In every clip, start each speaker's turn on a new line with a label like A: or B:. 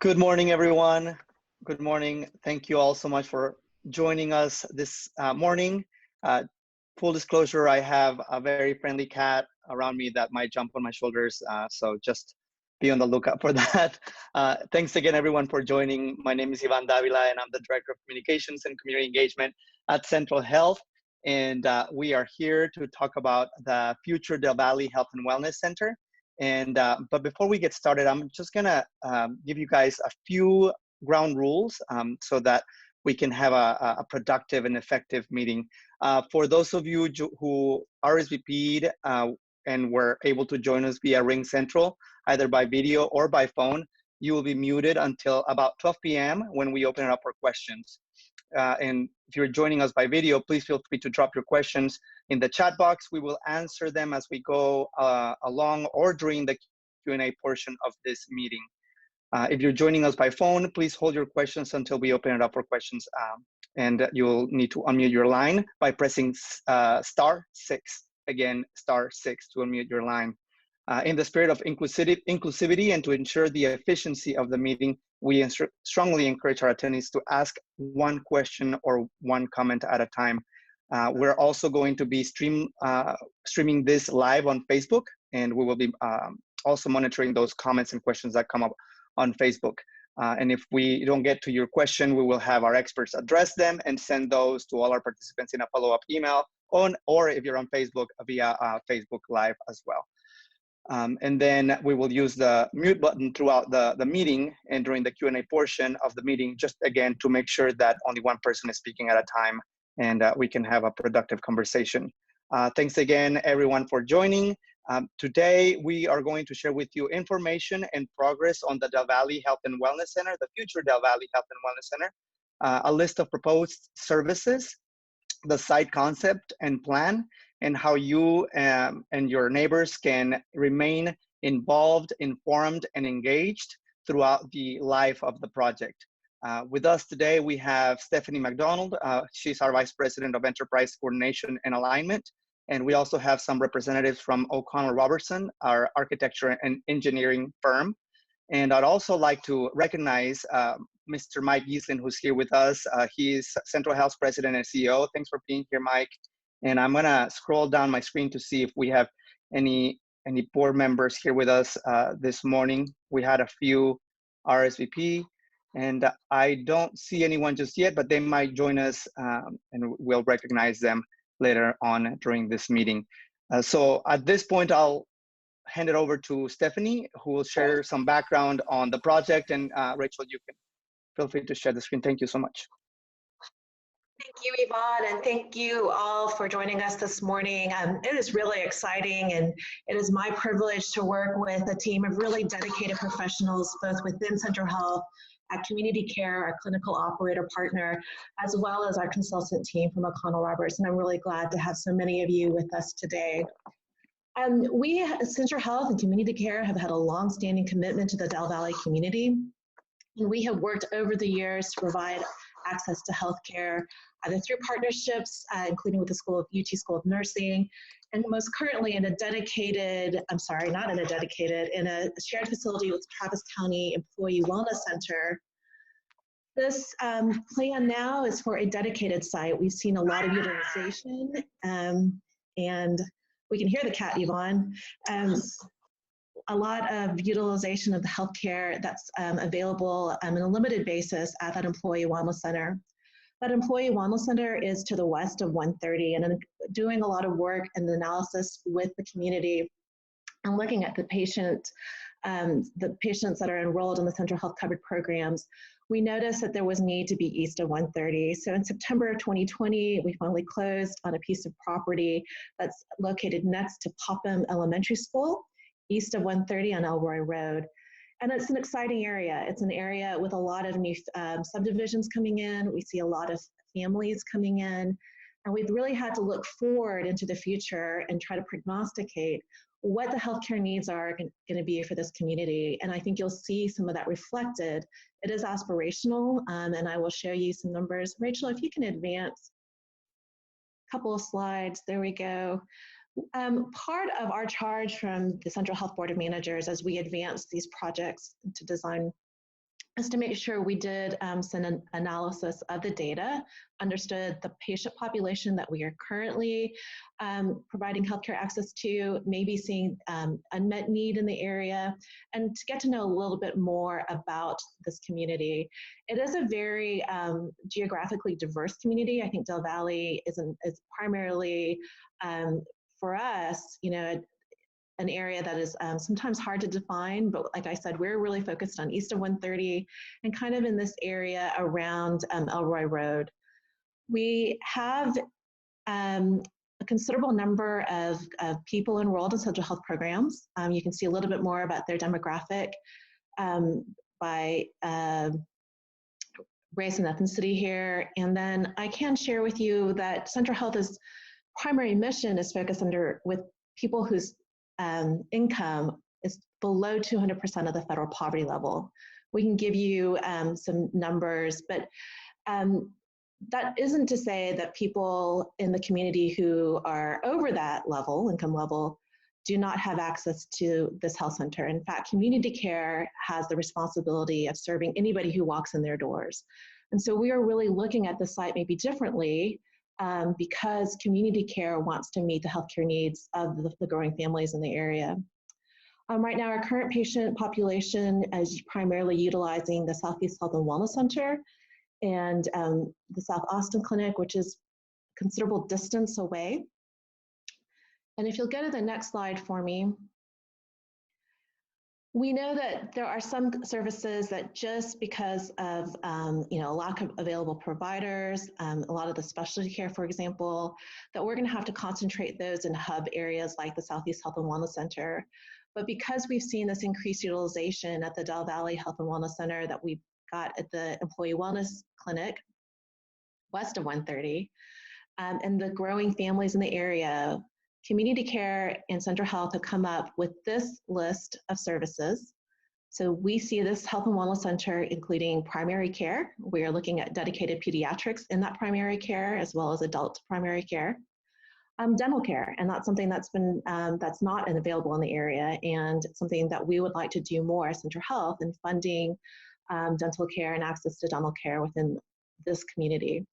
A: Good morning, everyone. Good morning. Thank you all so much for joining us this morning. Full disclosure, I have a very friendly cat around me that might jump on my shoulders, so just be on the lookout for that. Thanks again, everyone, for joining. My name is Ivan Davila, and I'm the Director of Communications and Community Engagement at Central Health. And we are here to talk about the future Del Valle Health and Wellness Center. And but before we get started, I'm just gonna give you guys a few ground rules so that we can have a productive and effective meeting. For those of you who RSVP'd and were able to join us via Ring Central, either by video or by phone, you will be muted until about 12 p.m. when we open it up for questions. And if you're joining us by video, please feel free to drop your questions in the chat box. We will answer them as we go along or during the Q&A portion of this meeting. If you're joining us by phone, please hold your questions until we open it up for questions. And you'll need to unmute your line by pressing *6. Again, *6 to unmute your line. In the spirit of inclusivity and to ensure the efficiency of the meeting, we strongly encourage our attendees to ask one question or one comment at a time. We're also going to be streaming this live on Facebook, and we will be also monitoring those comments and questions that come up on Facebook. And if we don't get to your question, we will have our experts address them and send those to all our participants in a follow-up email or if you're on Facebook, via Facebook Live as well. And then we will use the mute button throughout the meeting and during the Q&A portion of the meeting, just again to make sure that only one person is speaking at a time and we can have a productive conversation. Thanks again, everyone, for joining. Today, we are going to share with you information and progress on the Del Valle Health and Wellness Center, the future Del Valle Health and Wellness Center, a list of proposed services, the site concept and plan, and how you and your neighbors can remain involved, informed, and engaged throughout the life of the project. With us today, we have Stephanie McDonald. She's our Vice President of Enterprise Coordination and Alignment. And we also have some representatives from O'Connell Robertson, our architecture and engineering firm. And I'd also like to recognize Mr. Mike Gieslin, who's here with us. He's Central Health's President and CEO. Thanks for being here, Mike. And I'm gonna scroll down my screen to see if we have any board members here with us this morning. We had a few RSVP, and I don't see anyone just yet, but they might join us and we'll recognize them later on during this meeting. So at this point, I'll hand it over to Stephanie, who will share some background on the project. And Rachel, you can feel free to share the screen. Thank you so much.
B: Thank you, Yvonne, and thank you all for joining us this morning. It is really exciting, and it is my privilege to work with a team of really dedicated professionals, both within Central Health, at Community Care, our clinical operator partner, as well as our consultant team from O'Connell Robertson. And I'm really glad to have so many of you with us today. We at Central Health and Community Care have had a long-standing commitment to the Del Valle community, and we have worked over the years to provide access to healthcare, either through partnerships, including with the UT School of Nursing, and most currently in a dedicated, in a shared facility with Travis County Employee Wellness Center. This plan now is for a dedicated site. We've seen a lot of utilization, and we can hear the cat, Yvonne. A lot of utilization of the healthcare that's available on a limited basis at that Employee Wellness Center. That Employee Wellness Center is to the west of 130, and I'm doing a lot of work and analysis with the community and looking at the patients that are enrolled in the Central Health covered programs. We noticed that there was need to be east of 130. So in September of 2020, we finally closed on a piece of property that's located next to Popham Elementary School, east of 130 on Elroy Road. And it's an exciting area. It's an area with a lot of new subdivisions coming in. We see a lot of families coming in. And we've really had to look forward into the future and try to prognosticate what the healthcare needs are going to be for this community. And I think you'll see some of that reflected. It is aspirational, and I will show you some numbers. Rachel, if you can advance a couple of slides, there we go. Part of our charge from the Central Health Board of Managers as we advance these projects to design is to make sure we did some analysis of the data, understood the patient population that we are currently providing healthcare access to, maybe seeing unmet need in the area, and to get to know a little bit more about this community. It is a very geographically diverse community. I think Del Valle is primarily, for us, an area that is sometimes hard to define, but like I said, we're really focused on east of 130 and kind of in this area around Elroy Road. We have a considerable number of people enrolled in central health programs. You can see a little bit more about their demographic by race and ethnicity here. And then I can share with you that Central Health's primary mission is focused with people whose income is below 200% of the federal poverty level. We can give you some numbers, but that isn't to say that people in the community who are over that income level, do not have access to this health center. In fact, community care has the responsibility of serving anybody who walks in their doors. And so we are really looking at the site maybe differently because community care wants to meet the healthcare needs of the growing families in the area. Right now, our current patient population is primarily utilizing the Southeast Health and Wellness Center and the South Austin Clinic, which is a considerable distance away. And if you'll go to the next slide for me, we know that there are some services that just because of a lack of available providers, a lot of the specialty care, for example, that we're going to have to concentrate those in hub areas like the Southeast Health and Wellness Center. But because we've seen this increased utilization at the Del Valle Health and Wellness Center that we've got at the Employee Wellness Clinic west of 130, and the growing families in the area, Community Care and Central Health have come up with this list of services. So we see this Health and Wellness Center including primary care. We are looking at dedicated pediatrics in that primary care as well as adult primary care. Dental care, and that's something that's been that's not available in the area, and something that we would like to do more as Central Health in funding dental care and access to dental care within this community.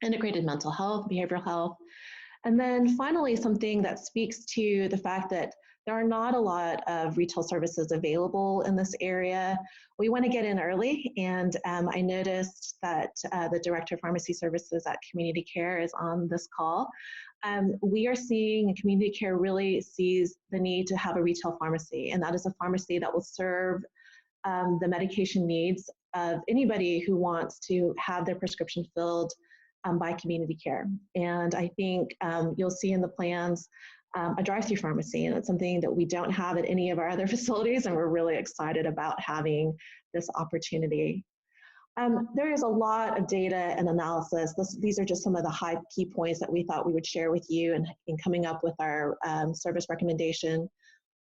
B: Integrated mental health, behavioral health. And then finally, something that speaks to the fact that there are not a lot of retail services available in this area. We want to get in early, and I noticed that the Director of Pharmacy Services at Community Care is on this call. We are seeing Community Care really sees the need to have a retail pharmacy, and that is a pharmacy that will serve the medication needs of anybody who wants to have their prescription filled by Community Care. And I think you'll see in the plans a drive-through pharmacy, and it's something that we don't have at any of our other facilities, and we're really excited about having this opportunity. There is a lot of data and analysis. These are just some of the high key points that we thought we would share with you in coming up with our service recommendation.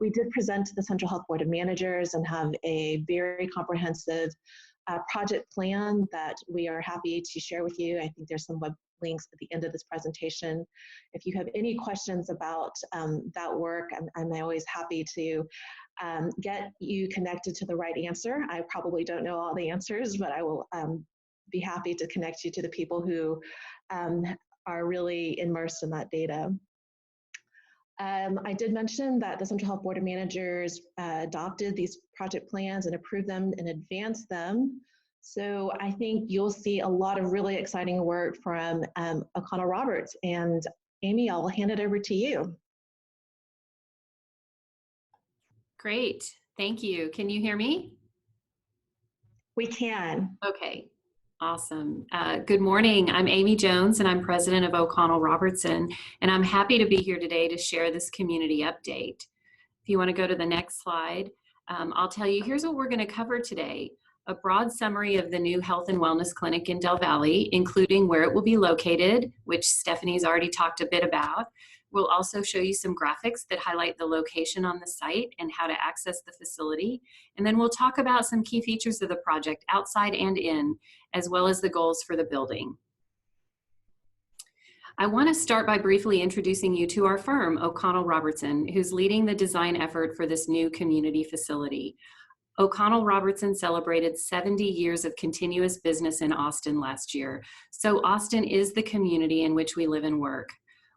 B: We did present to the Central Health Board of Managers and have a very comprehensive project plan that we are happy to share with you. I think there's some web links at the end of this presentation. If you have any questions about that work, I'm always happy to get you connected to the right answer. I probably don't know all the answers, but I will be happy to connect you to the people who are really immersed in that data. I did mention that the Central Health Board of Managers adopted these project plans and approved them and advanced them. So I think you'll see a lot of really exciting work from O'Connell Roberts. And Amy, I'll hand it over to you.
C: Great, thank you. Can you hear me?
B: We can.
C: Okay. Awesome. Good morning. I'm Amy Jones, and I'm president of O'Connell Robertson, and I'm happy to be here today to share this community update. If you want to go to the next slide, I'll tell you, here's what we're going to cover today. A broad summary of the new Health and Wellness Clinic in Del Valle, including where it will be located, which Stephanie's already talked a bit about. We'll also show you some graphics that highlight the location on the site and how to access the facility. And then we'll talk about some key features of the project outside and in, as well as the goals for the building. I want to start by briefly introducing you to our firm, O'Connell Robertson, who's leading the design effort for this new community facility. O'Connell Robertson celebrated 70 years of continuous business in Austin last year. So Austin is the community in which we live and work.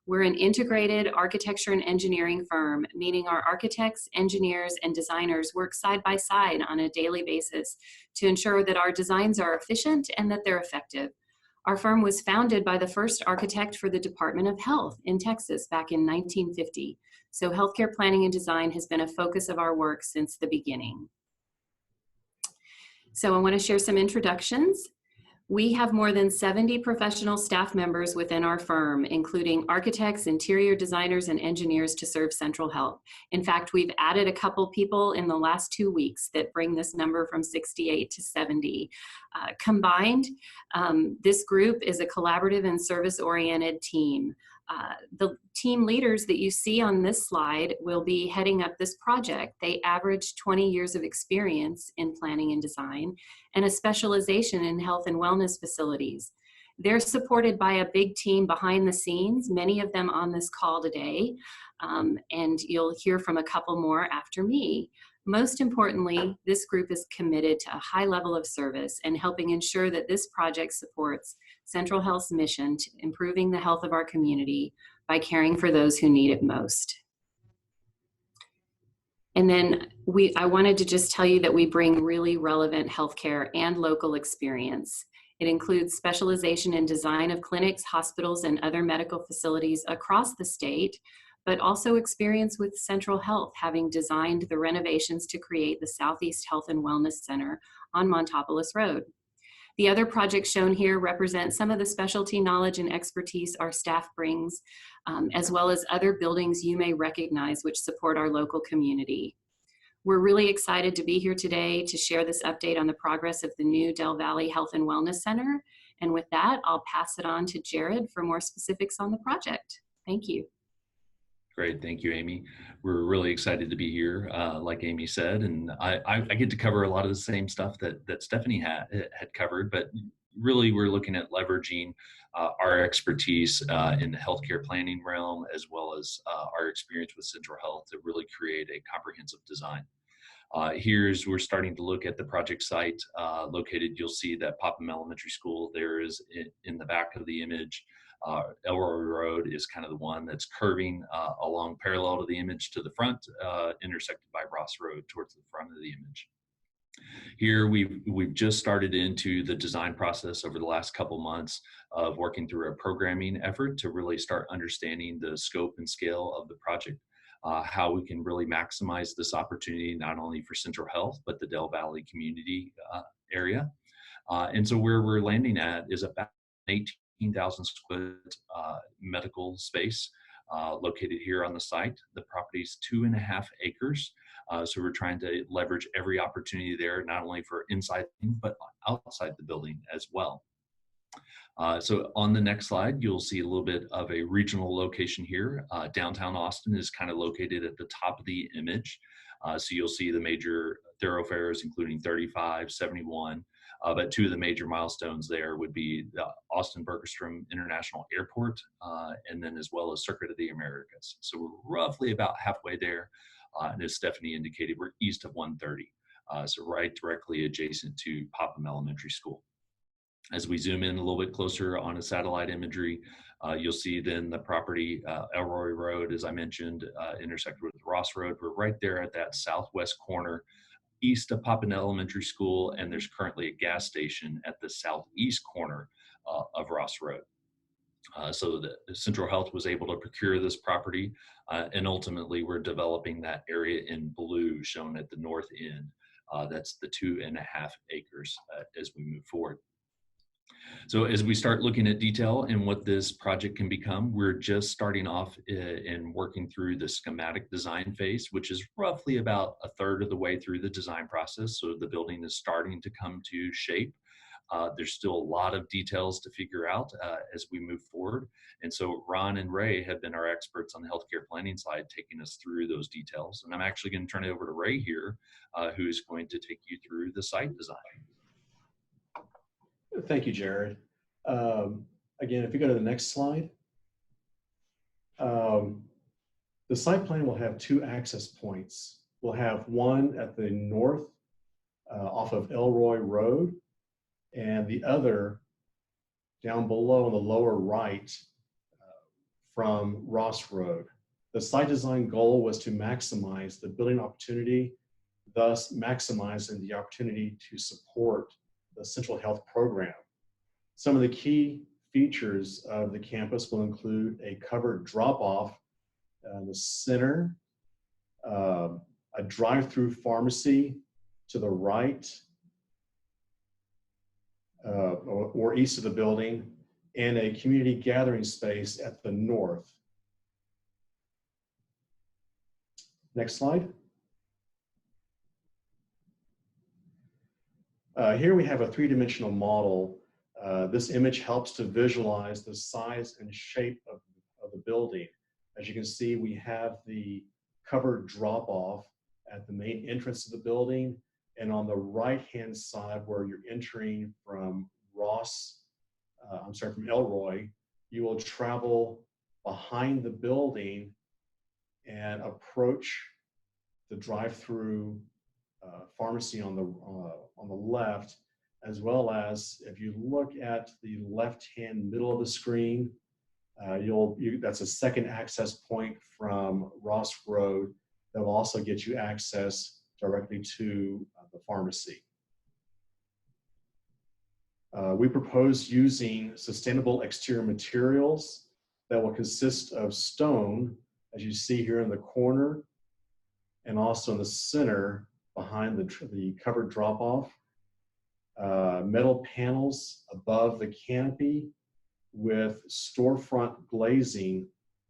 C: We're an integrated architecture and engineering firm, meaning our architects, engineers, and designers work side by side on a daily basis to ensure that our designs are efficient and that they're effective. Our firm was founded by the first architect for the Department of Health in Texas back in 1950. So healthcare planning and design has been a focus of our work since the beginning. So I want to share some introductions. We have more than 70 professional staff members within our firm, including architects, interior designers, and engineers to serve Central Health. In fact, we've added a couple people in the last 2 weeks that bring this number from 68 to 70. Combined, this group is a collaborative and service-oriented team. The team leaders that you see on this slide will be heading up this project. They average 20 years of experience in planning and design and a specialization in health and wellness facilities. They're supported by a big team behind the scenes, many of them on this call today, and you'll hear from a couple more after me. Most importantly, this group is committed to a high level of service and helping ensure that this project supports Central Health's mission to improving the health of our community by caring for those who need it most. And then I wanted to just tell you that we bring really relevant healthcare and local experience. It includes specialization in design of clinics, hospitals, and other medical facilities across the state, but also experience with Central Health, having designed the renovations to create the Southeast Health and Wellness Center on Montopolis Road. The other projects shown here represent some of the specialty knowledge and expertise our staff brings, as well as other buildings you may recognize which support our local community. We're really excited to be here today to share this update on the progress of the new Del Valle Health and Wellness Center. And with that, I'll pass it on to Jared for more specifics on the project. Thank you.
D: Great, thank you, Amy. We're really excited to be here, like Amy said, and I get to cover a lot of the same stuff that Stephanie had covered, but really we're looking at leveraging our expertise in the healthcare planning realm, as well as our experience with Central Health to really create a comprehensive design. Here's, we're starting to look at the project site located, you'll see that Popham Elementary School there is in the back of the image. Elroy Road is kind of the one that's curving along parallel to the image to the front, intersected by Ross Road towards the front of the image. Here we've just started into the design process over the last couple months of working through a programming effort to really start understanding the scope and scale of the project, how we can really maximize this opportunity not only for Central Health but the Del Valle community area. And so where we're landing at is about 18,000 square foot medical space located here on the site. The property is 2.5 acres. So we're trying to leverage every opportunity there, not only for inside but outside the building as well. So on the next slide, you'll see a little bit of a regional location here. Downtown Austin is kind of located at the top of the image. So you'll see the major thoroughfares, including 35, 71. But two of the major milestones there would be the Austin-Bergstrom International Airport, and then as well as Circuit of the Americas. So we're roughly about halfway there. And as Stephanie indicated, we're east of 130. So right directly adjacent to Popham Elementary School. As we zoom in a little bit closer on a satellite imagery, you'll see then the property, Elroy Road, as I mentioned, intersected with Ross Road. We're right there at that southwest corner, east of Popham Elementary School, and there's currently a gas station at the southeast corner of Ross Road. So the Central Health was able to procure this property, and ultimately we're developing that area in blue shown at the north end. That's the 2.5 acres as we move forward. So as we start looking at detail and what this project can become, we're just starting off and working through the schematic design phase, which is roughly about a third of the way through the design process. So the building is starting to come to shape. There's still a lot of details to figure out as we move forward. And so Ron and Ray have been our experts on the healthcare planning side, taking us through those details. And I'm actually going to turn it over to Ray here, who's going to take you through the site design.
E: Thank you, Jared. Again, if you go to the next slide, the site plan will have 2 access points. We'll have one at the north off of Elroy Road, and the other down below on the lower right from Ross Road. The site design goal was to maximize the building opportunity, thus maximizing the opportunity to support the central health program. Some of the key features of the campus will include a covered drop-off in the center, a drive-through pharmacy to the right or east of the building, and a community gathering space at the north. Next slide. Here we have a three-dimensional model. This image helps to visualize the size and shape of the building. As you can see, we have the covered drop-off at the main entrance of the building, and on the right-hand side where you're entering from from Elroy, you will travel behind the building and approach the drive-through pharmacy on the left, as well as if you look at the left-hand middle of the screen, that's a second access point from Ross Road that will also get you access directly to the pharmacy. We propose using sustainable exterior materials that will consist of stone, as you see here in the corner, and also in the center behind the covered drop-off, metal panels above the canopy with storefront glazing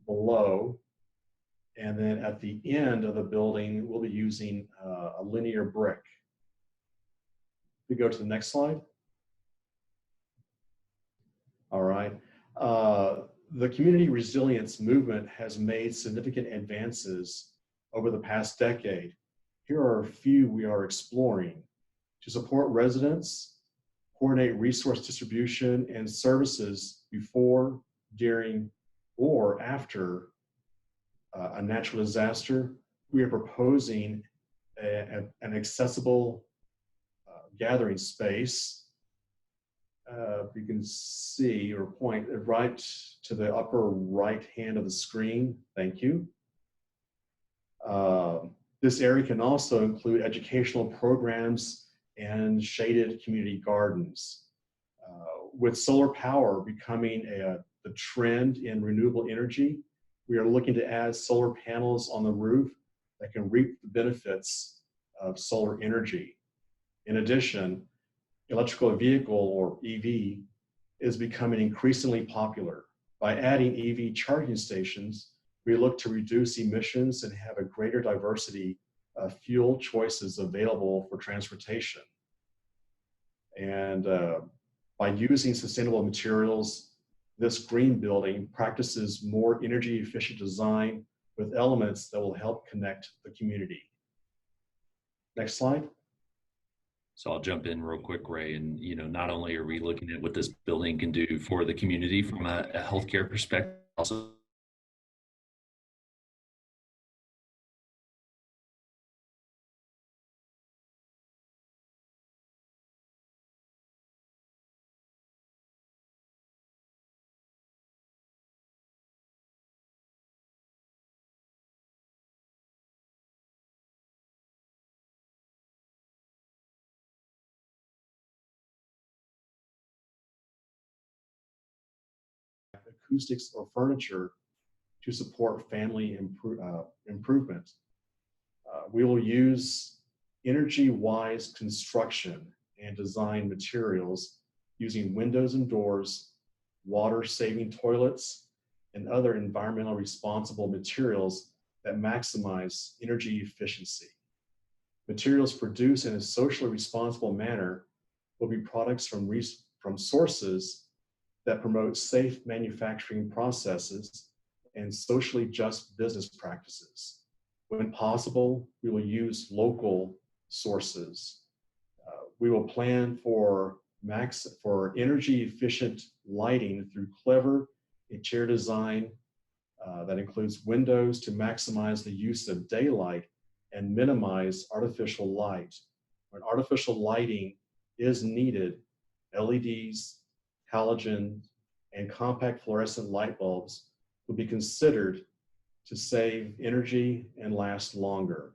E: below. And then at the end of the building, we'll be using a linear brick. If we go to the next slide. All right. The community resilience movement has made significant advances over the past decade. Here are a few we are exploring. To support residents, coordinate resource distribution and services before, during, or after a natural disaster, we are proposing an accessible gathering space. If you can see or point right to the upper right hand of the screen, thank you. This area can also include educational programs and shaded community gardens. With solar power becoming the trend in renewable energy, we are looking to add solar panels on the roof that can reap the benefits of solar energy. In addition, electrical vehicle, or EV, is becoming increasingly popular. By adding EV charging stations, we look to reduce emissions and have a greater diversity of fuel choices available for transportation. And by using sustainable materials, this green building practices more energy efficient design with elements that will help connect the community. Next slide.
D: So I'll jump in real quick, Ray, and not only are we looking at what this building can do for the community from a healthcare perspective, also
E: acoustics or furniture to support family improvement. We will use energy-wise construction and design materials using windows and doors, water-saving toilets, and other environmentally responsible materials that maximize energy efficiency. Materials produced in a socially responsible manner will be products from sources that promote safe manufacturing processes and socially just business practices. When possible, we will use local sources. We will plan for energy efficient lighting through clever interior design that includes windows to maximize the use of daylight and minimize artificial light, when artificial lighting is needed, LEDs, halogen, and compact fluorescent light bulbs will be considered to save energy and last longer.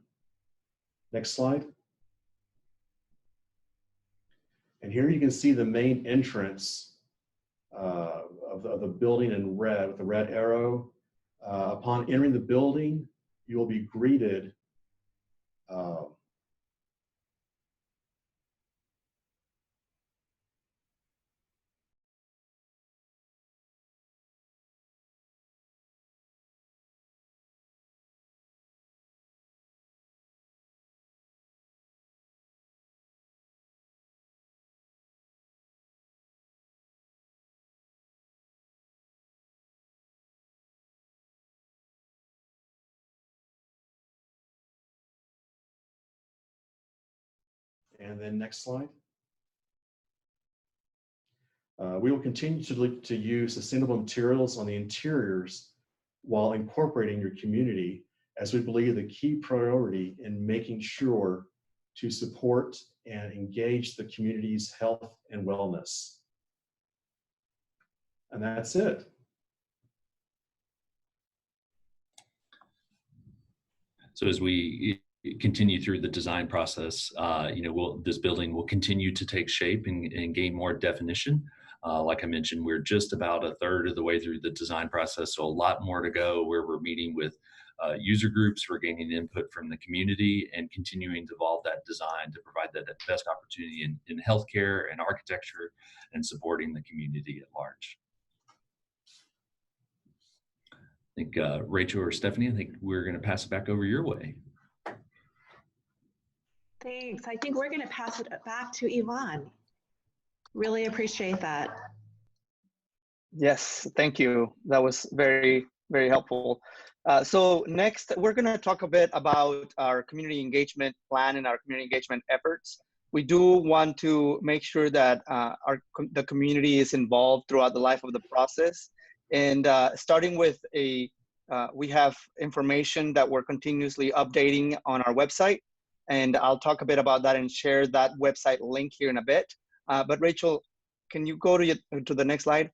E: Next slide. And here you can see the main entrance of the building in red with the red arrow. Upon entering the building, you will be greeted and then next slide. We will continue to use sustainable materials on the interiors while incorporating your community, as we believe the key priority in making sure to support and engage the community's health and wellness. And that's it.
D: So as we continue through the design process, this building will continue to take shape and gain more definition. Like I mentioned, we're just about a third of the way through the design process, so a lot more to go, where we're meeting with user groups, we're gaining input from the community, and continuing to evolve that design to provide that best opportunity in healthcare and architecture and supporting the community at large. I think Rachel or Stephanie, I think we're going to pass it back over your way.
B: Thanks. I think we're going to pass it back to Yvonne. Really appreciate that.
A: Yes, thank you. That was very, very helpful. So next, we're going to talk a bit about our community engagement plan and our community engagement efforts. We do want to make sure that the community is involved throughout the life of the process. And starting with we have information that we're continuously updating on our website. And I'll talk a bit about that and share that website link here in a bit. But Rachel, can you go to the next slide?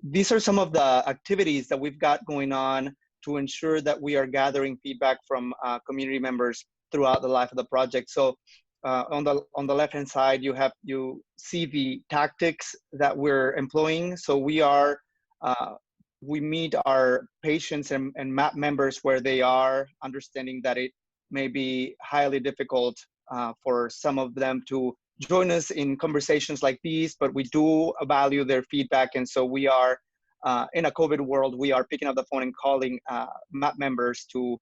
A: These are some of the activities that we've got going on to ensure that we are gathering feedback from community members throughout the life of the project. So on the left-hand side, you see the tactics that we're employing. So we meet our patients and MAP members where they are, understanding that it may be highly difficult for some of them to join us in conversations like these, but we do value their feedback. And so we are, in a COVID world, we are picking up the phone and calling MAP members to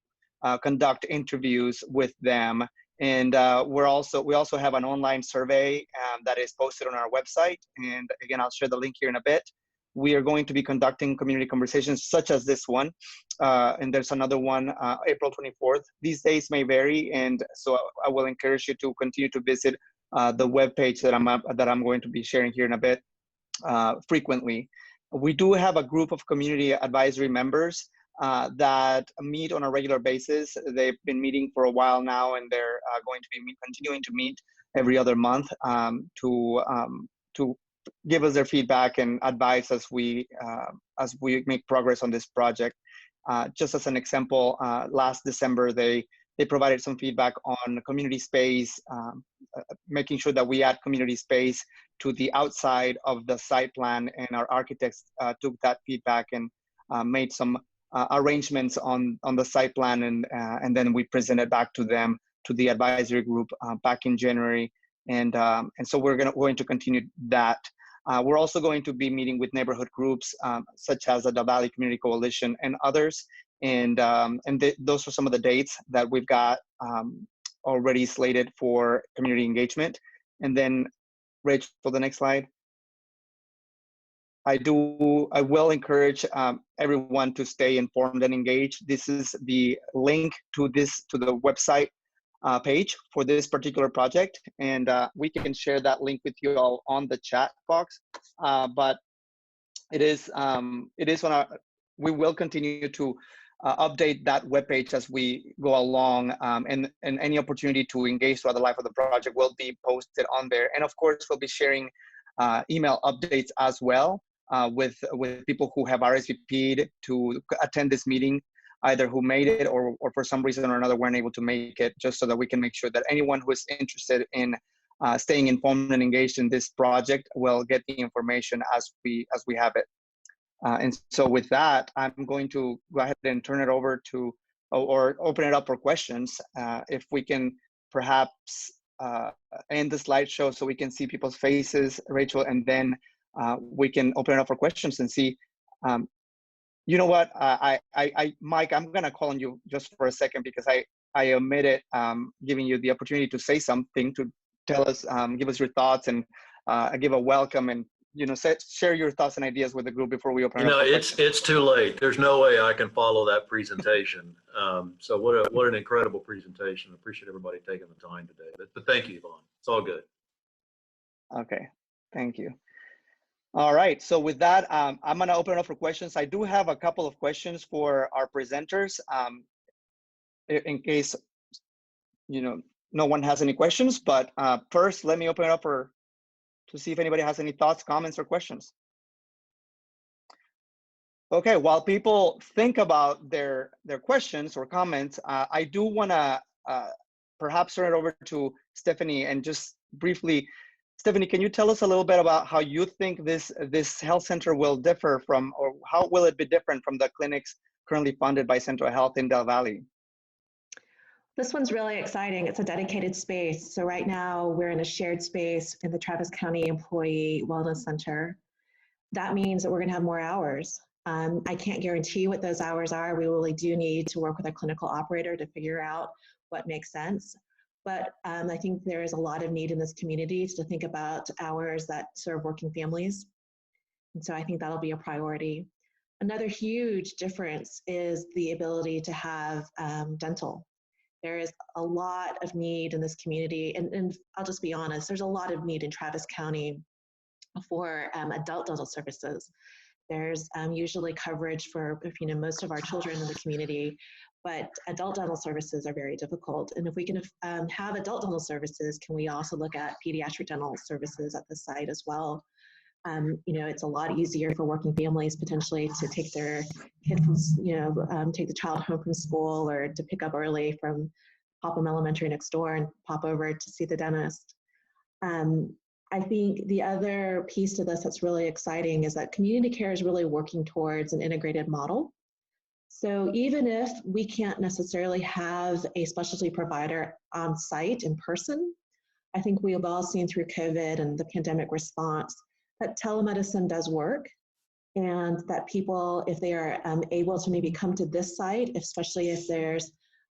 A: conduct interviews with them. And we also have an online survey that is posted on our website. And again, I'll share the link here in a bit. We are going to be conducting community conversations such as this one. And there's another one, April 24th. These days may vary. And so I will encourage you to continue to visit the webpage that I'm going to be sharing here in a bit frequently. We do have a group of community advisory members that meet on a regular basis. They've been meeting for a while now, and they're going to be continuing to meet every other month to give us their feedback and advice as we make progress on this project. Just as an example, last December, they provided some feedback on community space, making sure that we add community space to the outside of the site plan, and our architects took that feedback and made some arrangements on the site plan, and then we presented back to them, to the advisory group back in January, and so we're going to continue that. We're also going to be meeting with neighborhood groups such as the Valle Community Coalition and others, and those are some of the dates that we've got already slated for community engagement. And then, Rachel, for the next slide. I will encourage everyone to stay informed and engaged. This is the link to the website page for this particular project, and we can share that link with you all on the chat box. But it is on our. We will continue to update that webpage as we go along, and any opportunity to engage throughout the life of the project will be posted on there. And of course, we'll be sharing email updates as well with people who have RSVP'd to attend this meeting, either who made it or for some reason or another weren't able to make it, just so that we can make sure that anyone who is interested in staying informed and engaged in this project will get the information as we have it. And so with that, I'm going to go ahead and turn it over to, or open it up for questions. If we can perhaps end the slideshow so we can see people's faces, Rachel, and then we can open it up for questions and see. You know what, Mike, I'm gonna call on you just for a second, because I omitted giving you the opportunity to say something, to tell us, give us your thoughts, and give a welcome, and share your thoughts and ideas with the group before we open it up.
F: It's too late. There's no way I can follow that presentation. So what an incredible presentation. I appreciate everybody taking the time today. But thank you, Yvonne. It's all good.
A: Okay, thank you. All right, so with that, I'm gonna open it up for questions. I do have a couple of questions for our presenters, in case no one has any questions. But first, let me open it up to see if anybody has any thoughts, comments, or questions. Okay, while people think about their questions or comments, I do wanna perhaps turn it over to Stephanie, and just briefly, Stephanie, can you tell us a little bit about how you think this health center will differ from, or how will it be different from, the clinics currently funded by Central Health in Del Valle?
B: This one's really exciting. It's a dedicated space. So right now we're in a shared space in the Travis County Employee Wellness Center. That means that we're gonna have more hours. I can't guarantee what those hours are. We really do need to work with a clinical operator to figure out what makes sense. But I think there is a lot of need in this community to think about hours that serve working families. And so I think that'll be a priority. Another huge difference is the ability to have dental. There is a lot of need in this community, and I'll just be honest, there's a lot of need in Travis County for adult dental services. There's usually coverage for most of our children in the community, but adult dental services are very difficult. And if we can have adult dental services, can we also look at pediatric dental services at the site as well? It's a lot easier for working families potentially to take their kid from, take the child home from school, or to pick up early from Popham Elementary next door and pop over to see the dentist. I think the other piece to this that's really exciting is that community care is really working towards an integrated model. So even if we can't necessarily have a specialty provider on site in person, I think we've all seen through COVID and the pandemic response that telemedicine does work, and that people, if they are able to maybe come to this site, especially if there's,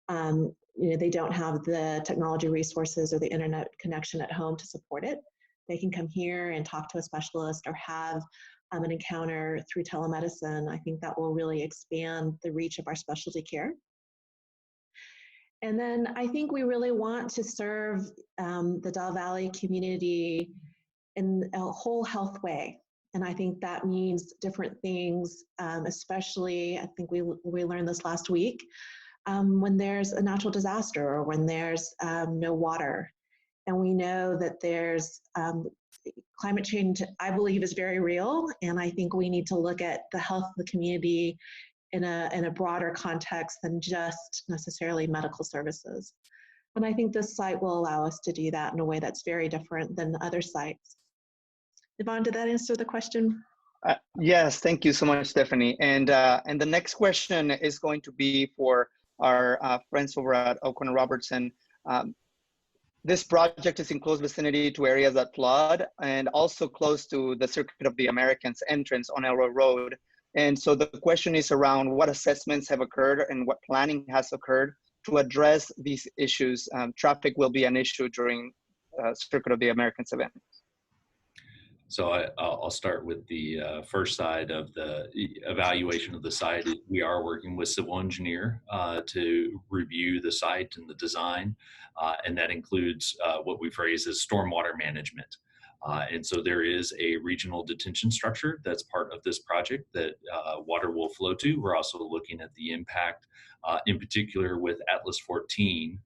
B: they don't have the technology resources or the internet connection at home to support it, they can come here and talk to a specialist or have an encounter through telemedicine. I think that will really expand the reach of our specialty care. And then I think we really want to serve the Del Valle community in a whole health way. And I think that means different things, especially, I think we learned this last week, when there's a natural disaster or when there's no water. And we know that there's climate change, I believe, is very real. And I think we need to look at the health of the community in a broader context than just necessarily medical services. And I think this site will allow us to do that in a way that's very different than other sites. Yvonne, did that answer the question?
A: Yes, thank you so much, Stephanie. And the next question is going to be for our friends over at O'Connor Robertson. This project is in close vicinity to areas that flood, and also close to the Circuit of the Americans entrance on Elroy Road. And so the question is around what assessments have occurred and what planning has occurred to address these issues. Traffic will be an issue during Circuit of the Americans event.
D: So I'll start with the first side of the evaluation of the site. We are working with civil engineer to review the site and the design, and that includes what we phrase as stormwater management. And so there is a regional detention structure that's part of this project that water will flow to. We're also looking at the impact, in particular with Atlas 14,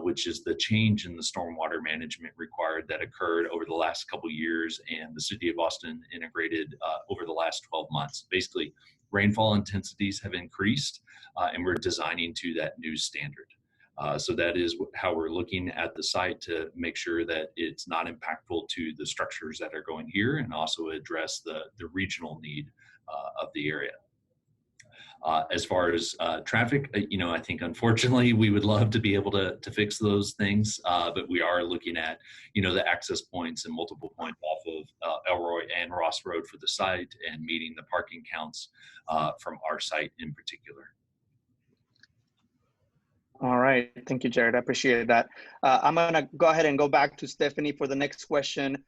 D: which is the change in the stormwater management required that occurred over the last couple years, and the city of Austin integrated over the last 12 months. Basically, rainfall intensities have increased, and we're designing to that new standard. So that is how we're looking at the site to make sure that it's not impactful to the structures that are going here, and also address the regional need of the area. As far as traffic, I think unfortunately we would love to be able to fix those things, but we are looking at, the access points and multiple points off of Elroy and Ross Road for the site, and meeting the parking counts from our site in particular.
A: All right, thank you, Jared. I appreciate that. I'm gonna go ahead and go back to Stephanie for the next question.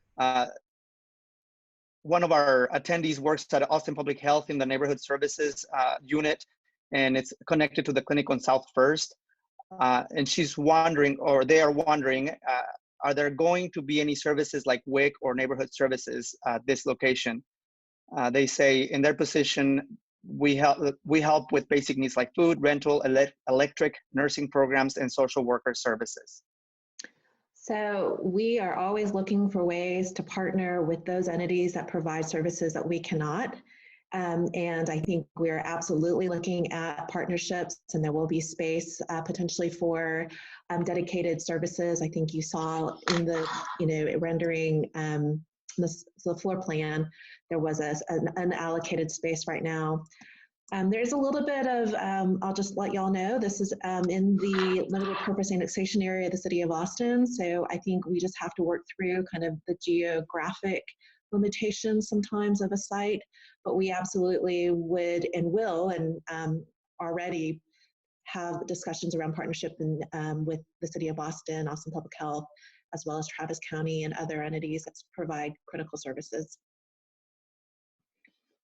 A: One of our attendees works at Austin Public Health in the Neighborhood Services unit, and it's connected to the clinic on South First. And she's wondering, or they are wondering, are there going to be any services like WIC or neighborhood services at this location? They say in their position, we help with basic needs like food, rental, electric, nursing programs, and social worker services.
B: So we are always looking for ways to partner with those entities that provide services that we cannot. And I think we're absolutely looking at partnerships, and there will be space potentially for dedicated services. I think you saw in the rendering the floor plan, there was an unallocated space right now. There's a little bit of, I'll just let y'all know, this is in the limited purpose annexation area of the city of Austin. So I think we just have to work through kind of the geographic limitations sometimes of a site, but we absolutely would and will and already have discussions around partnership with the city of Austin, Austin Public Health, as well as Travis County and other entities that provide critical services.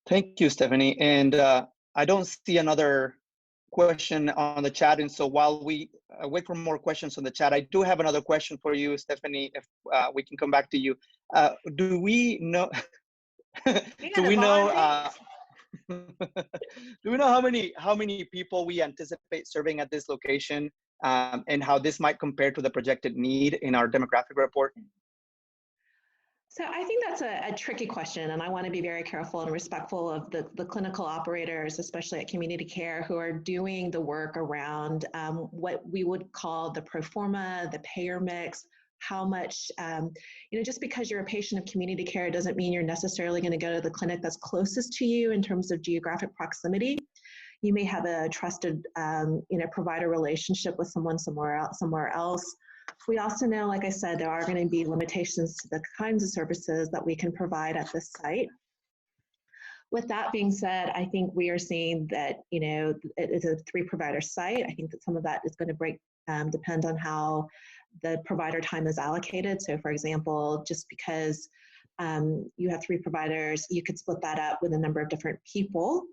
A: Thank you, Stephanie. And I don't see another question on the chat. And so while we wait for more questions on the chat, I do have another question for you, Stephanie, if we can come back to you. Do we know, do we know how many people we anticipate serving at this location, and how this might compare to the projected need in our demographic report?
B: So I think that's a tricky question, and I want to be very careful and respectful of the clinical operators, especially at community care, who are doing the work around what we would call the pro forma, the payer mix, how much, just because you're a patient of community care doesn't mean you're necessarily going to go to the clinic that's closest to you in terms of geographic proximity. You may have a trusted, provider relationship with someone somewhere else. We also know, like I said, there are going to be limitations to the kinds of services that we can provide at this site. With that being said, I think we are seeing that, it is a 3-provider site. I think that some of that is going to depend on how the provider time is allocated. So for example, just because you have 3 providers, you could split that up with a number of different people.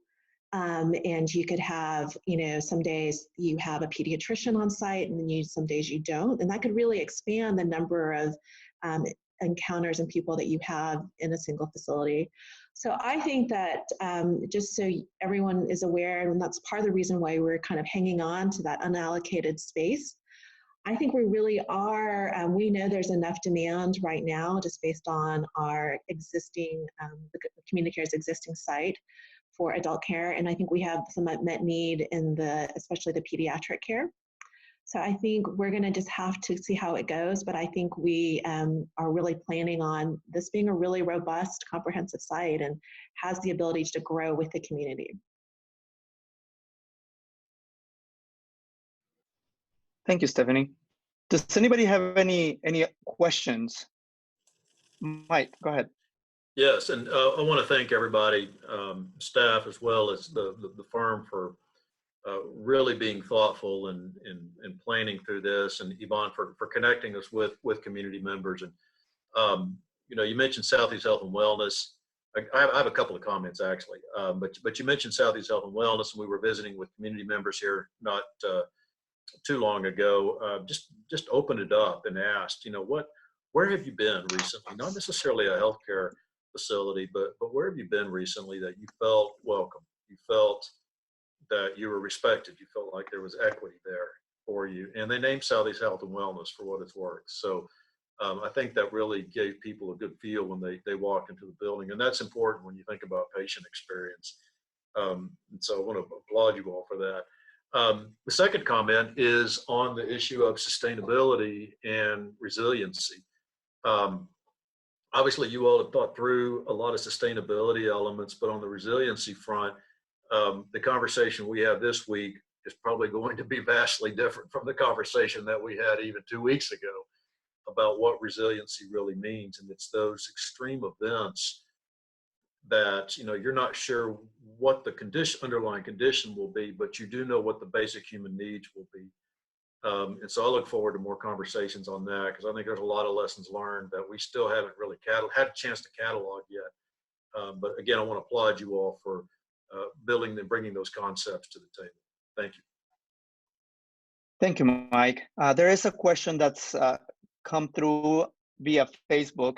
B: And you could have, some days you have a pediatrician on site, and then some days you don't. And that could really expand the number of encounters and people that you have in a single facility. So I think that just so everyone is aware, and that's part of the reason why we're kind of hanging on to that unallocated space, I think we really are, we know there's enough demand right now just based on our existing, the community care's existing site for adult care. And I think we have some unmet need in especially the pediatric care. So I think we're gonna just have to see how it goes, but I think we are really planning on this being a really robust, comprehensive site and has the ability to grow with the community.
A: Thank you, Stephanie. Does anybody have any questions? Mike, go ahead.
F: Yes, and I want to thank everybody, staff as well as the firm, for really being thoughtful and planning through this, and Yvonne for connecting us with community members. And you mentioned Southeast Health and Wellness. I have a couple of comments actually, but you mentioned Southeast Health and Wellness, and we were visiting with community members here not too long ago. Just opened it up and asked, where have you been recently? Not necessarily a healthcare facility, but where have you been recently that you felt welcome? You felt that you were respected. You felt like there was equity there for you. And they named Southeast Health and Wellness for what it's worth. So I think that really gave people a good feel when they walked into the building. And that's important when you think about patient experience. And so I want to applaud you all for that. The second comment is on the issue of sustainability and resiliency. Obviously, you all have thought through a lot of sustainability elements, but on the resiliency front, the conversation we have this week is probably going to be vastly different from the conversation that we had even 2 weeks ago about what resiliency really means. And it's those extreme events that, you know, you're not sure what the underlying condition will be, but you do know what the basic human needs will be. And so I look forward to more conversations on that, because I think there's a lot of lessons learned that we still haven't really had a chance to catalog yet. But again, I want to applaud you all for building and bringing those concepts to the table. Thank you.
A: Thank you, Mike. There is a question that's come through via Facebook.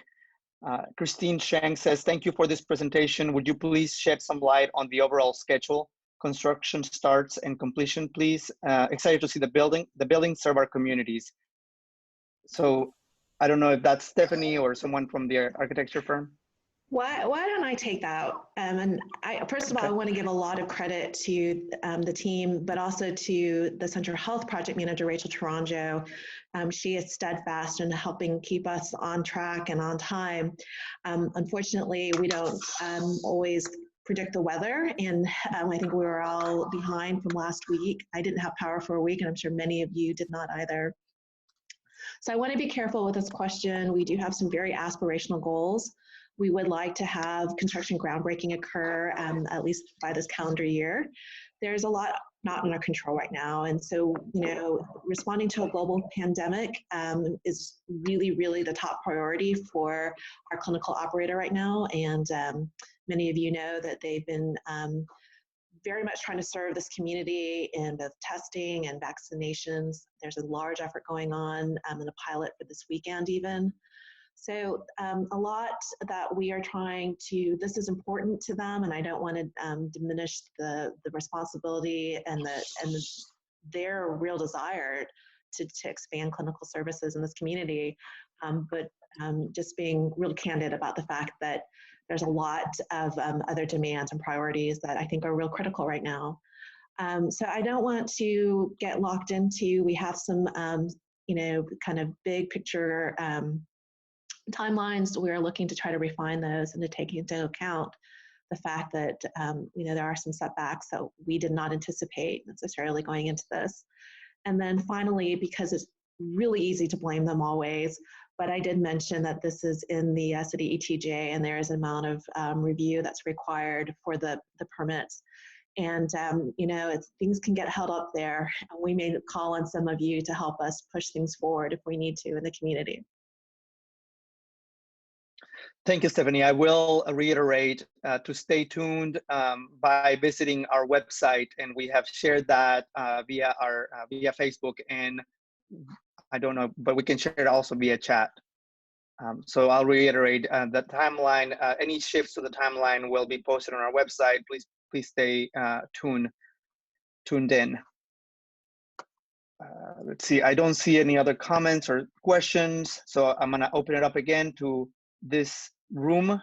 A: Christine Shang says, thank you for this presentation. Would you please shed some light on the overall schedule, construction starts and completion, please? Excited to see the building. The buildings serve our communities. So I don't know if that's Stephanie or someone from the architecture firm.
B: Why don't I take that? And first of all, I want to give a lot of credit to the team, but also to the Central Health Project Manager, Rachel Taranjo. She is steadfast in helping keep us on track and on time. Unfortunately, we don't always predict the weather, and I think we were all behind from last week. I didn't have power for a week, and I'm sure many of you did not either. So I want to be careful with this question. We do have some very aspirational goals. We would like to have construction groundbreaking occur at least by this calendar year. There's a lot not in our control right now. And so, you know, responding to a global pandemic is really, really the top priority for our clinical operator right now. And many of you know that they've been very much trying to serve this community in both testing and vaccinations. There's a large effort going on in a pilot for this weekend even. So a lot that we are trying to, this is important to them, and I don't want to diminish the responsibility and their real desire to expand clinical services in this community, but just being real candid about the fact that there's a lot of other demands and priorities that I think are real critical right now. So I don't want to get locked into, we have some, you know, kind of big picture timelines. We're looking to try to refine those and to take into account the fact that you know, there are some setbacks that we did not anticipate necessarily going into this. And then finally, because it's really easy to blame them always, but I did mention that this is in the city ETJ, and there is an amount of review that's required for the permits. And you know, things can get held up there. We may call on some of you to help us push things forward if we need to in the community.
A: Thank you, Stephanie. I will reiterate to stay tuned by visiting our website, and we have shared that via Facebook, and I don't know, but we can share it also via chat. So I'll reiterate the timeline. Any shifts to the timeline will be posted on our website. Please stay tuned in. Let's see. I don't see any other comments or questions, so I'm going to open it up again to this room,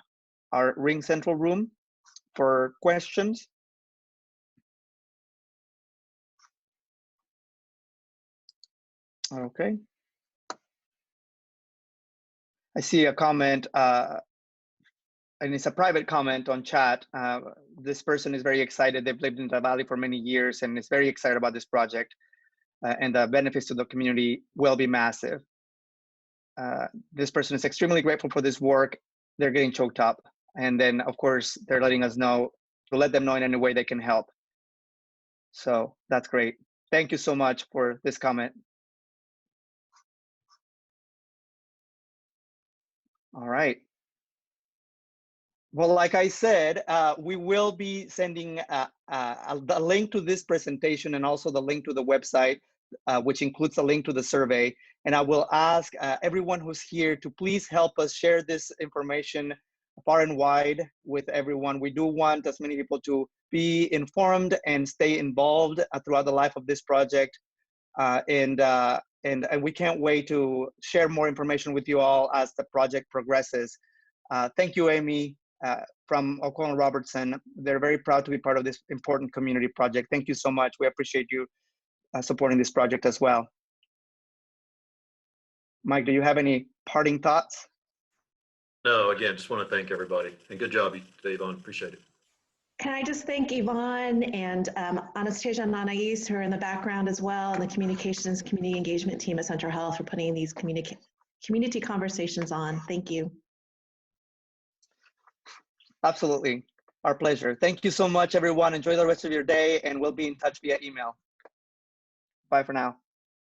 A: our Ring Central room, for questions. Okay. I see a comment, and it's a private comment on chat. This person is very excited. They've lived in the Valley for many years and is very excited about this project, and the benefits to the community will be massive. This person is extremely grateful for this work. They're getting choked up. And then, of course, they're letting us know, to let them know in any way they can help. So that's great. Thank you so much for this comment. All right. Well, like I said, we will be sending the link to this presentation and also the link to the website which includes a link to the survey. And I will ask everyone who's here to please help us share this information far and wide with everyone. We do want as many people to be informed and stay involved throughout the life of this project. And we can't wait to share more information with you all as the project progresses. Thank you, Amy, from O'Connell Robertson. They're very proud to be part of this important community project. Thank you so much. We appreciate you supporting this project as well. Mike, do you have any parting thoughts?
F: No, again, just want to thank everybody. And good job today, Yvonne. Appreciate it.
B: Can I just thank Yvonne and Anastasia and Anais, who are in the background as well, and the communications, community engagement team at Central Health for putting these community conversations on. Thank you.
A: Absolutely. Our pleasure. Thank you so much, everyone. Enjoy the rest of your day, and we'll be in touch via email. Bye for now.